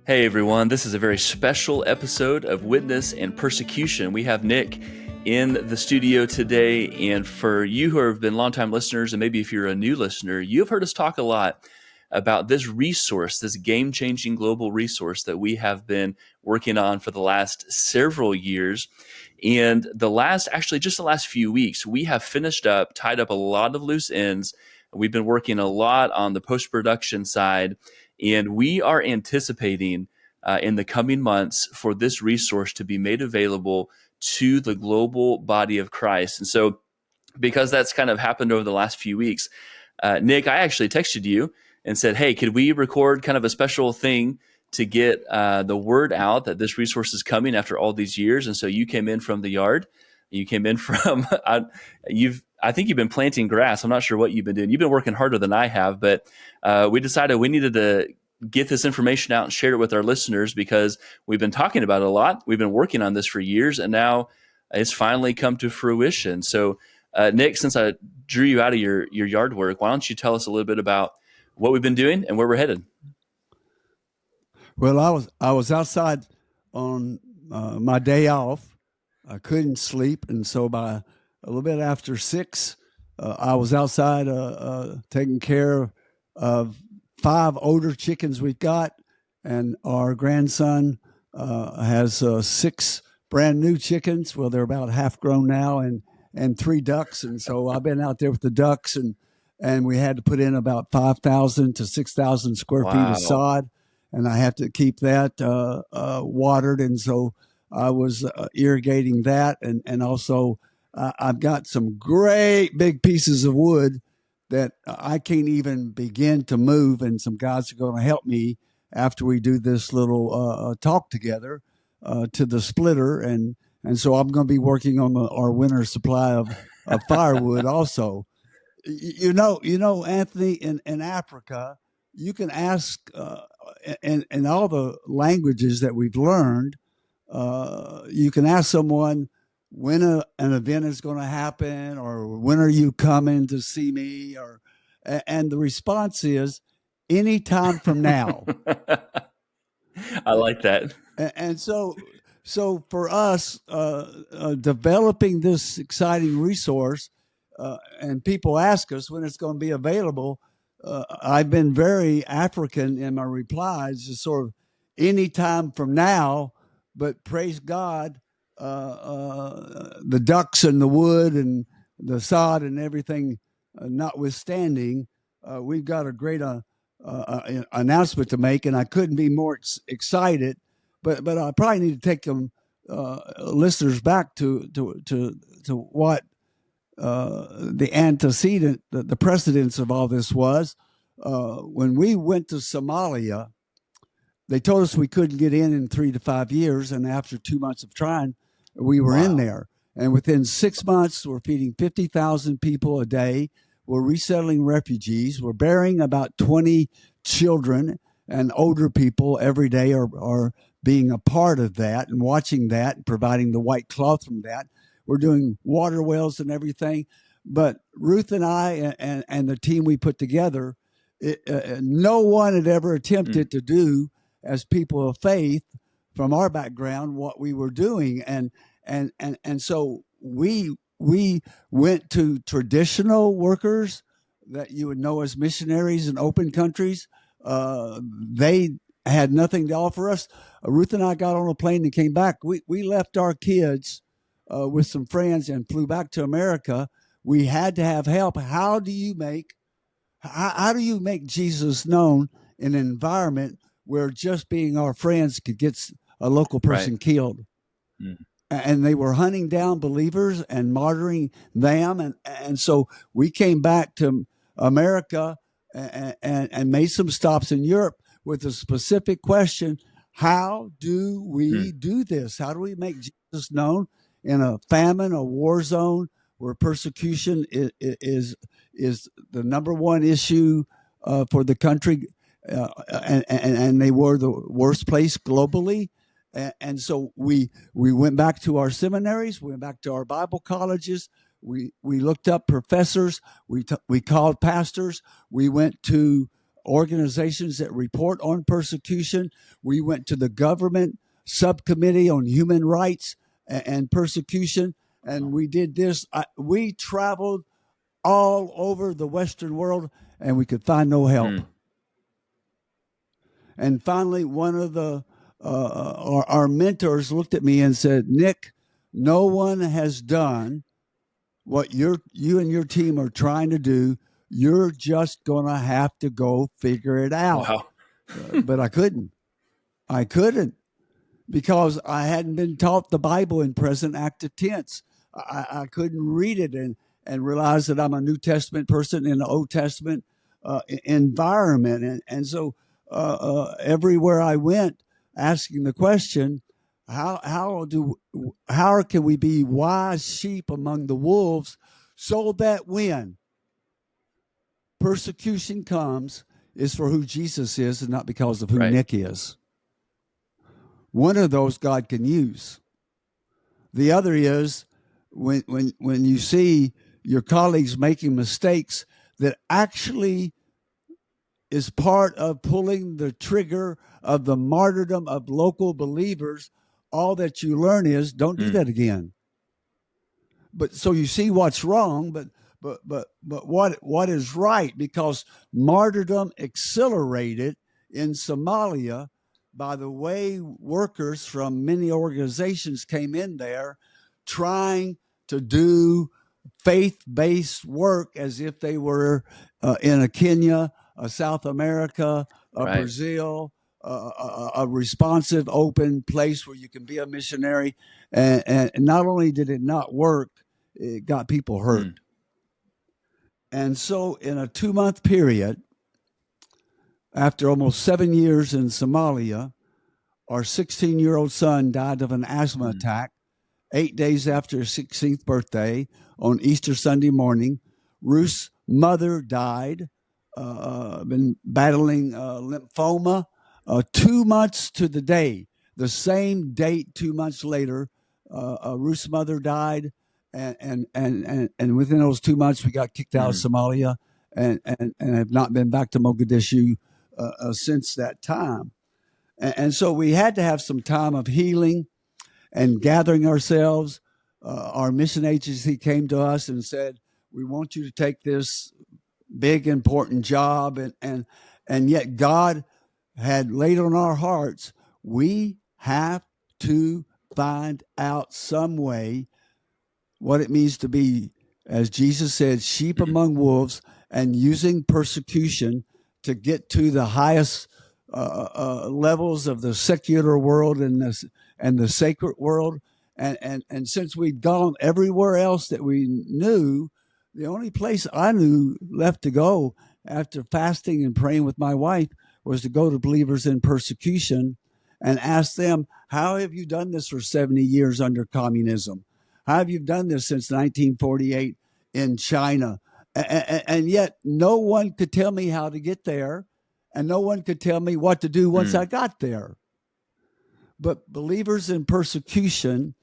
Hey everyone, this is a very special episode of Witness and Persecution. We have Nik in the studio today, and for you who have been longtime listeners, and maybe if you're a new listener, you've heard us talk a lot about this resource, this game-changing global resource that we have been working on for the last several years. And just the last few weeks, we have tied up a lot of loose ends. We've been working a lot on the post-production side, and we are anticipating in the coming months for this resource to be made available to the global body of Christ. And so, because that's kind of happened over the last few weeks, Nik, I actually texted you and said, hey, could we record kind of a special thing to get the word out that this resource is coming after all these years? And so you came in from the yard. You came in from, I think you've been planting grass. I'm not sure what you've been doing. You've been working harder than I have, but we decided we needed to get this information out and share it with our listeners because we've been talking about it a lot. We've been working on this for years, and now it's finally come to fruition. So, Nik, since I drew you out of your yard work, why don't you tell us a little bit about what we've been doing and where we're headed? Well, I was outside on my day off. I couldn't sleep, and so by a little bit after 6, I was outside taking care of 5 older chickens we've got, and our grandson has 6 brand new chickens. Well, they're about half grown now, and 3 ducks. And so I've been out there with the ducks, and we had to put in about 5,000 to 6,000 square feet of sod, and I have to keep that watered. And so I was irrigating that, and also I've got some great big pieces of wood that I can't even begin to move, and some guys are going to help me after we do this little talk together to the splitter, and so I'm going to be working on our winter supply of firewood also. You know, Anthony, in Africa, you can ask in all the languages that we've learned, you can ask someone when an event is going to happen, or when are you coming to see me, and the response is anytime from now. I like that. And so for us, developing this exciting resource, and people ask us when it's going to be available, I've been very African in my replies, just sort of anytime from now, but praise God, the ducks and the wood and the sod and everything notwithstanding, we've got a great announcement to make, and I couldn't be more excited. But I probably need to take them listeners back to what the antecedent, the precedence of all this was. When we went to Somalia, they told us we couldn't get in 3 to 5 years, and after 2 months of trying, we were in there. And within 6 months, we're feeding 50,000 people a day. We're resettling refugees. We're burying about 20 children and older people every day are being a part of that and watching that and providing the white cloth from that. We're doing water wells and everything. But Ruth and I and the team we put together, no one had ever attempted to do, as people of faith from our background, what we were doing. And so we went to traditional workers that you would know as missionaries in open countries. They had nothing to offer us. Ruth and I got on a plane and came back. We left our kids with some friends and flew back to America. We had to have help. How do you make Jesus known in an environment where just being our friends could get a local person killed? And they were hunting down believers and martyring them. And so we came back to America and made some stops in Europe with a specific question: how do we do this? How do we make Jesus known in a famine, a war zone where persecution is the number one issue for the country, and they were the worst place globally? And so we went back to our seminaries, we went back to our Bible colleges, we looked up professors, we called pastors, we went to organizations that report on persecution. We went to the government subcommittee on human rights and persecution, and we did this. We traveled all over the Western world, and we could find no help. And finally, one of the our mentors looked at me and said, "Nik, no one has done what you and your team are trying to do. You're just going to have to go figure it out." Wow. But I couldn't. Because I hadn't been taught the Bible in present active tense. I couldn't read it and realize that I'm a New Testament person in the Old Testament environment. And so everywhere I went, asking the question, how can we be wise sheep among the wolves, so that when persecution comes, is for who Jesus is and not because of who Nik is. One of those God can use. The other is when you see your colleagues making mistakes that actually is part of pulling the trigger of the martyrdom of local believers, all that you learn is don't do that again. But so you see what's wrong, but what is right, because martyrdom accelerated in Somalia by the way workers from many organizations came in there trying to do faith-based work as if they were in a Kenya, a South America, a Brazil, a responsive, open place where you can be a missionary. And not only did it not work, it got people hurt. And so in a 2-month period, after almost 7 years in Somalia, our 16-year-old son died of an asthma attack 8 days after his 16th birthday on Easter Sunday morning. Ruth's mother died, been battling lymphoma. 2 months to the day, the same date 2 months later, Ruth's mother died. And within those 2 months, we got kicked out of Somalia and have not been back to Mogadishu since that time. And so we had to have some time of healing and gathering ourselves. Our mission agency came to us and said, "We want you to take this big, important job." And yet God had laid on our hearts, we have to find out some way what it means to be, as Jesus said, sheep among wolves, and using persecution to get to the highest levels of the secular world and the sacred world. And since we'd gone everywhere else that we knew, the only place I knew left to go after fasting and praying with my wife was to go to believers in persecution and ask them, how have you done this for 70 years under communism? How have you done this since 1948 in China? And yet no one could tell me how to get there, and no one could tell me what to do once I got there. But believers in persecution,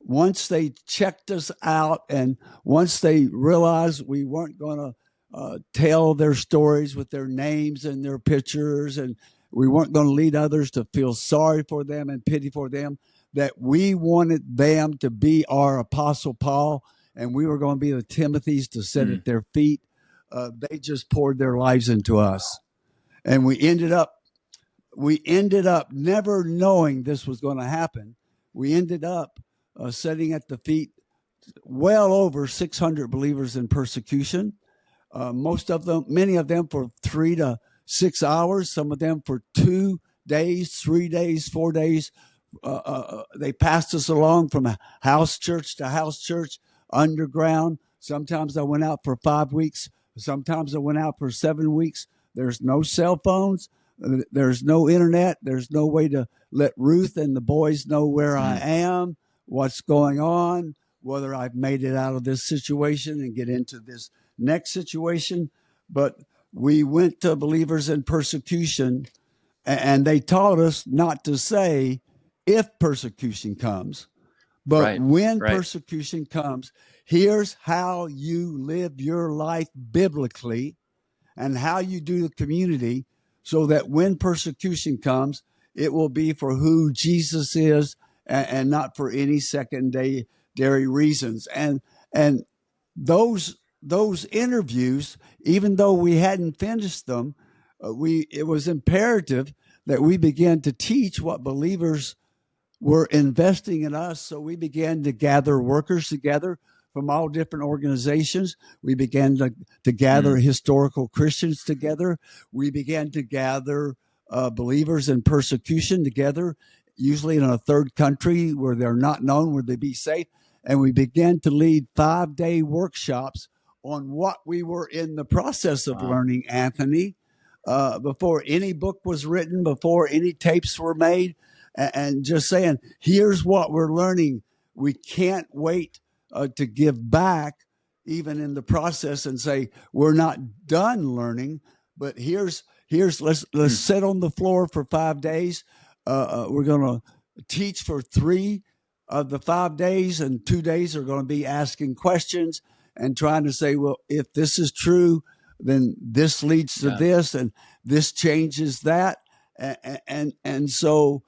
once they checked us out and once they realized we weren't going to tell their stories with their names and their pictures, and we weren't going to lead others to feel sorry for them and pity for them, that we wanted them to be our Apostle Paul, and we were going to be the Timothys to sit at their feet. They just poured their lives into us. And we ended up never knowing this was going to happen. We ended up sitting at the feet well over 600 believers in persecution. Many of them for 3 to 6 hours, some of them for 2 days, 3 days, 4 days. They passed us along from house church to house church, underground. Sometimes I went out for 5 weeks. Sometimes I went out for 7 weeks. There's no cell phones. There's no internet. There's no way to let Ruth and the boys know where I am, what's going on, whether I've made it out of this situation and get into this next situation. But we went to believers in persecution, and they taught us not to say if persecution comes, but when persecution comes, here's how you live your life biblically. and how you do the community so that when persecution comes, it will be for who Jesus is and not for any secondary reasons. And those interviews, even though we hadn't finished them, it was imperative that we began to teach what believers were investing in us. So we began to gather workers together from all different organizations. We began to gather historical Christians together. We began to gather believers in persecution together, usually in a third country where they're not known, where they be safe. And we began to lead 5-day workshops on what we were in the process of learning, Anthony, before any book was written, before any tapes were made, and just saying, here's what we're learning. We can't wait to give back even in the process and say, we're not done learning, but let's sit on the floor for 5 days. We're going to teach for 3 of the 5 days, and 2 days are going to be asking questions and trying to say, well, if this is true, then this leads to this, and this changes that. And so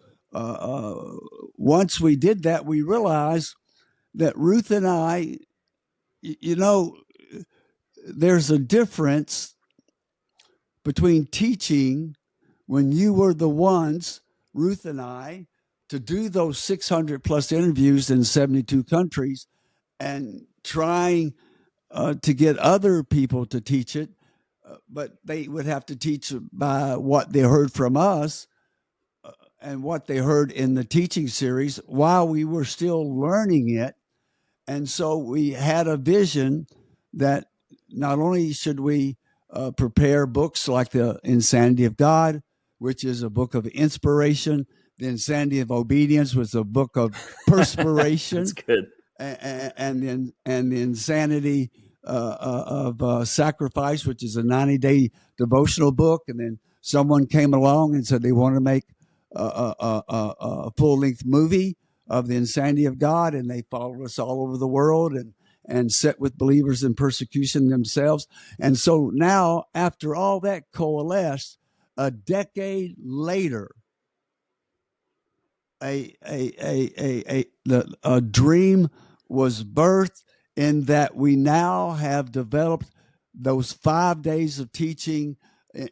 once we did that, we realized that Ruth and I, there's a difference between teaching when you were the ones, Ruth and I, to do those 600 plus interviews in 72 countries and trying to get other people to teach it, but they would have to teach by what they heard from us and what they heard in the teaching series while we were still learning it. And so we had a vision that not only should we prepare books like The Insanity of God, which is a book of inspiration, The Insanity of Obedience was a book of perspiration. That's good. And the Insanity of Sacrifice, which is a 90-day devotional book. And then someone came along and said they want to make a full-length movie of The Insanity of God, and they followed us all over the world and sat with believers in persecution themselves. And so now, after all that coalesced, a decade later, a dream was birthed in that we now have developed those 5 days of teaching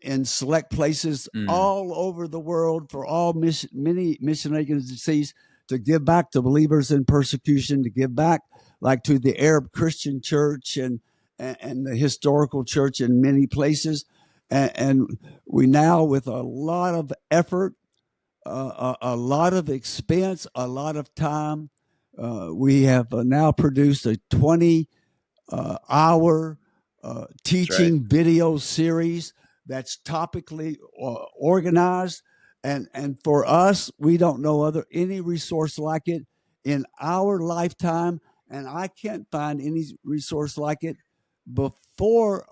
in select places all over the world for all many mission agencies to give back to believers in persecution, to give back like to the Arab Christian church and the historical church in many places. And we now, with a lot of effort, a lot of expense, a lot of time, we have now produced a 20-hour teaching video series that's topically organized. And for us, we don't know any resource like it in our lifetime. And I can't find any resource like it before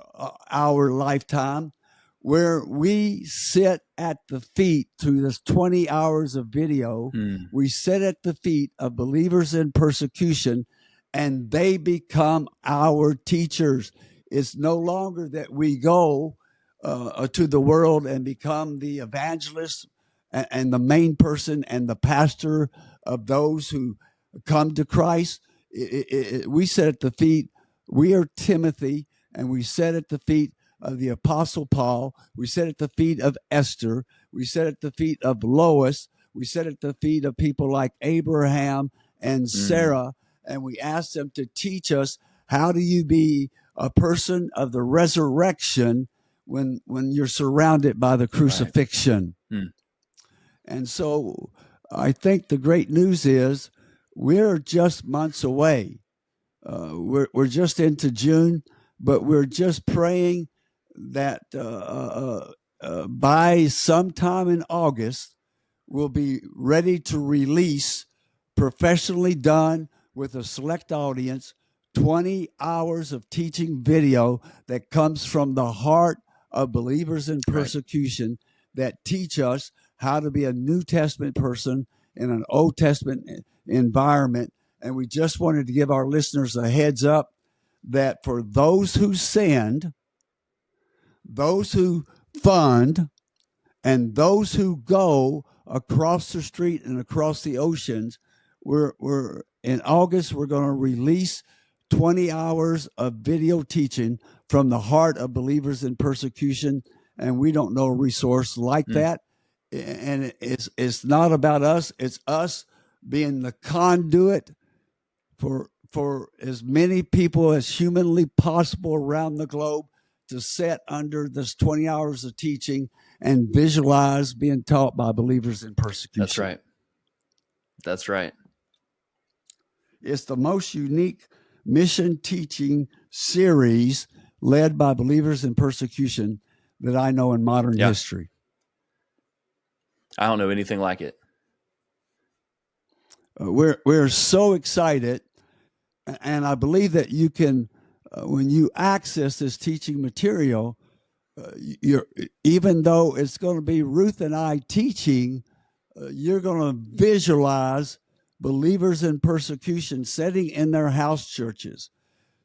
our lifetime, where we sit at the feet through this 20 hours of video. We sit at the feet of believers in persecution, and they become our teachers. It's no longer that we go to the world and become the evangelist and the main person and the pastor of those who come to Christ. We sit at the feet. We are Timothy, and we sit at the feet of the Apostle Paul. We sit at the feet of Esther. We sit at the feet of Lois. We sit at the feet of people like Abraham and Sarah, and we ask them to teach us, how do you be a person of the resurrection when you're surrounded by the crucifixion? And so I think the great news is we're just months away. We're just into June, but we're just praying that by sometime in August, we'll be ready to release, professionally done with a select audience, 20 hours of teaching video that comes from the heart of believers in persecution that teach us how to be a New Testament person in an Old Testament environment. And we just wanted to give our listeners a heads up that for those who sinned, those who fund and those who go across the street and across the oceans. We're in August, we're going to release 20 hours of video teaching from the heart of believers in persecution. And we don't know a resource like that. And it's not about us. It's us being the conduit for as many people as humanly possible around the globe to sit under this 20 hours of teaching and visualize being taught by believers in persecution. That's right. That's right. It's the most unique mission teaching series led by believers in persecution that I know in modern history. I don't know anything like it. We're so excited, and I believe that you can, when you access this teaching material, even though it's going to be Ruth and I teaching, you're going to visualize believers in persecution sitting in their house churches,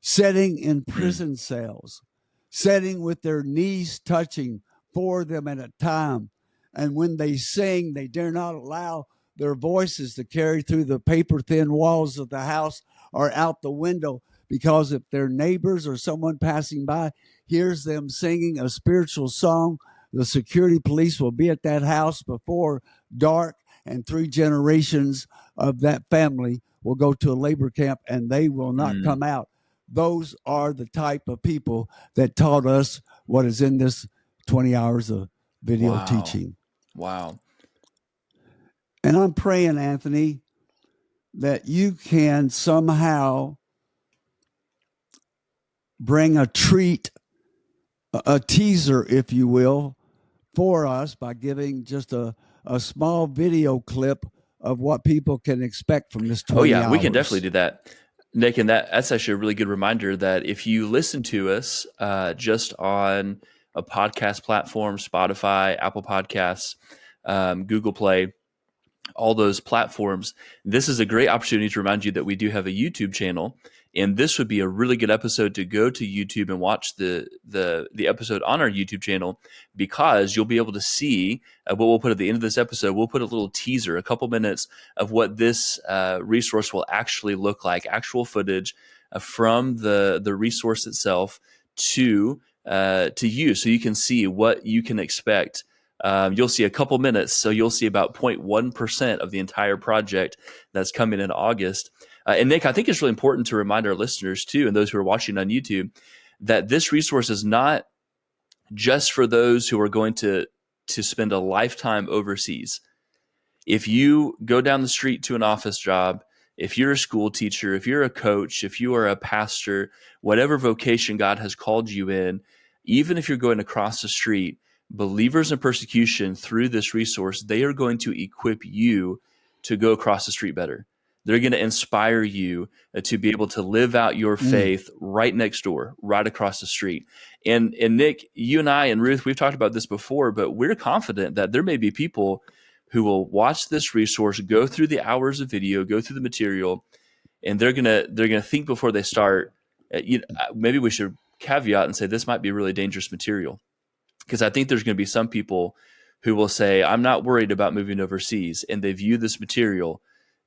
sitting in prison cells, sitting with their knees touching, four of them at a time. And when they sing, they dare not allow their voices to carry through the paper-thin walls of the house or out the window, because if their neighbors or someone passing by hears them singing a spiritual song, the security police will be at that house before dark, and 3 generations of that family will go to a labor camp and they will not come out. Those are the type of people that taught us what is in this 20 hours of video teaching. Wow. And I'm praying, Anthony, that you can somehow bring a treat, a teaser, if you will, for us by giving just a small video clip of what people can expect from this 20 hours. We can definitely do that, Nick. And that's actually a really good reminder that if you listen to us just on a podcast platform, Spotify, Apple Podcasts, Google Play, all those platforms, this is a great opportunity to remind you that we do have a YouTube channel. And this would be a really good episode to go to YouTube and watch the episode on our YouTube channel, because you'll be able to see what we'll put at the end of this episode. We'll put a little teaser, a couple minutes of what this resource will actually look like, actual footage from the resource itself to you, so you can see what you can expect. You'll see a couple minutes, so you'll see about 0.1% of the entire project that's coming in August. And Nick, I think it's really important to remind our listeners too, and those who are watching on YouTube, that this resource is not just for those who are going to spend a lifetime overseas. If you go down the street to an office job, if you're a school teacher, if you're a coach, if you are a pastor, whatever vocation God has called you in, even if you're going across the street, believers in persecution, through this resource, they are going to equip you to go across the street better. They're going to inspire you to be able to live out your faith right next door, right across the street. And Nick, you and I and Ruth, we've talked about this before, but we're confident that there may be people who will watch this resource, go through the hours of video, go through the material, and they're gonna think before they start. Maybe we should caveat and say this might be really dangerous material, because I think there's going to be some people who will say, I'm not worried about moving overseas, and they view this material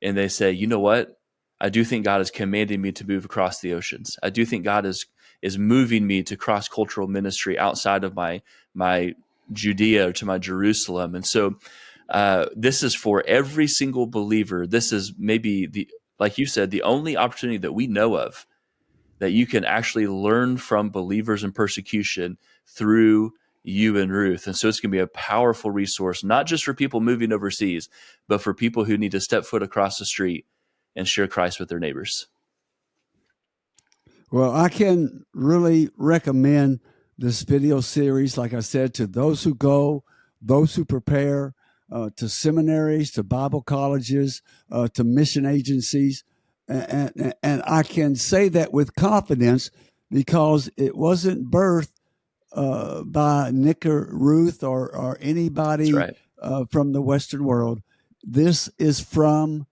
and they say, you know what? I do think God is commanding me to move across the oceans. I do think God is moving me to cross-cultural ministry outside of my Judea or to my Jerusalem. And so this is for every single believer. This is maybe, like you said, the only opportunity that we know of that you can actually learn from believers in persecution through you and Ruth. And so it's going to be a powerful resource, not just for people moving overseas, but for people who need to step foot across the street and share Christ with their neighbors. Well, I can really recommend this video series, like I said, to those who go, those who prepare, to seminaries, to Bible colleges, to mission agencies. And I can say that with confidence, because it wasn't birthed by Nik or Ruth or anybody from the Western world. This is from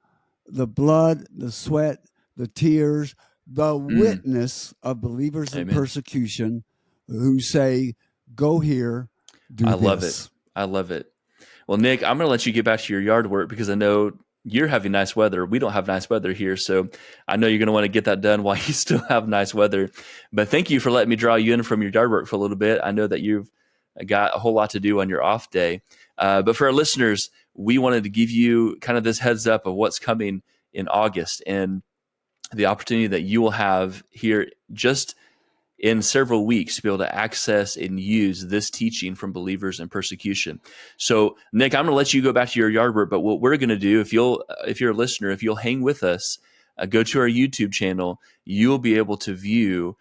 the blood, the sweat, the tears, the witness of believers in persecution who say, go here, do I this. love it. I love it. Well, Nik, I'm going to let you get back to your yard work because I know you're having nice weather. We don't have nice weather here. So I know you're going to want to get that done while you still have nice weather. But thank you for letting me draw you in from your yard work for a little bit. I know that you've got a whole lot to do on your off day. But for our listeners, we wanted to give you kind of this heads up of what's coming in August and the opportunity that you will have here just in several weeks to be able to access and use this teaching from believers in persecution. So, Nik, I'm going to let you go back to your yard work, but what we're going to do, if you're a listener, if you'll hang with us, go to our YouTube channel, you'll be able to view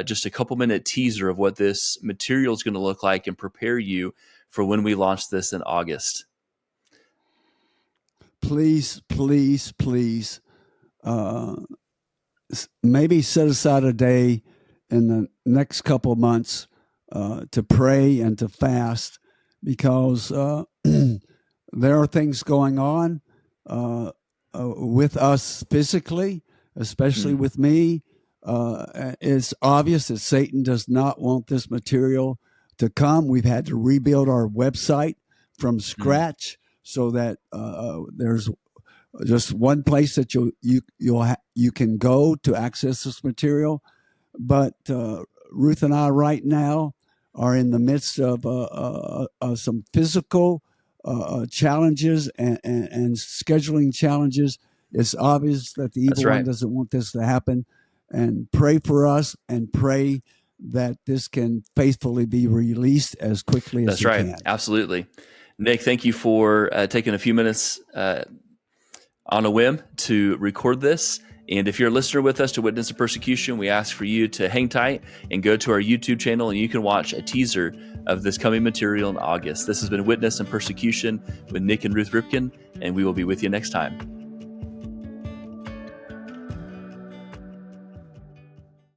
just a couple-minute teaser of what this material is going to look like and prepare you for when we launch this in August. Please, maybe set aside a day in the next couple of months to pray and to fast, because there are things going on with us physically, especially with me. It's obvious that Satan does not want this material to come. We've had to rebuild our website from scratch so that there's just one place that you can go to access this material. But Ruth and I right now are in the midst of some physical challenges and scheduling challenges. It's obvious that the evil one doesn't want this to happen. And pray for us and pray that this can faithfully be released as quickly as it can. That's right. Absolutely. Nik, thank you for taking a few minutes on a whim to record this. And if you're a listener with us to Witness and Persecution, we ask for you to hang tight and go to our YouTube channel, and you can watch a teaser of this coming material in August. This has been Witness and Persecution with Nik and Ruth Ripken, and we will be with you next time.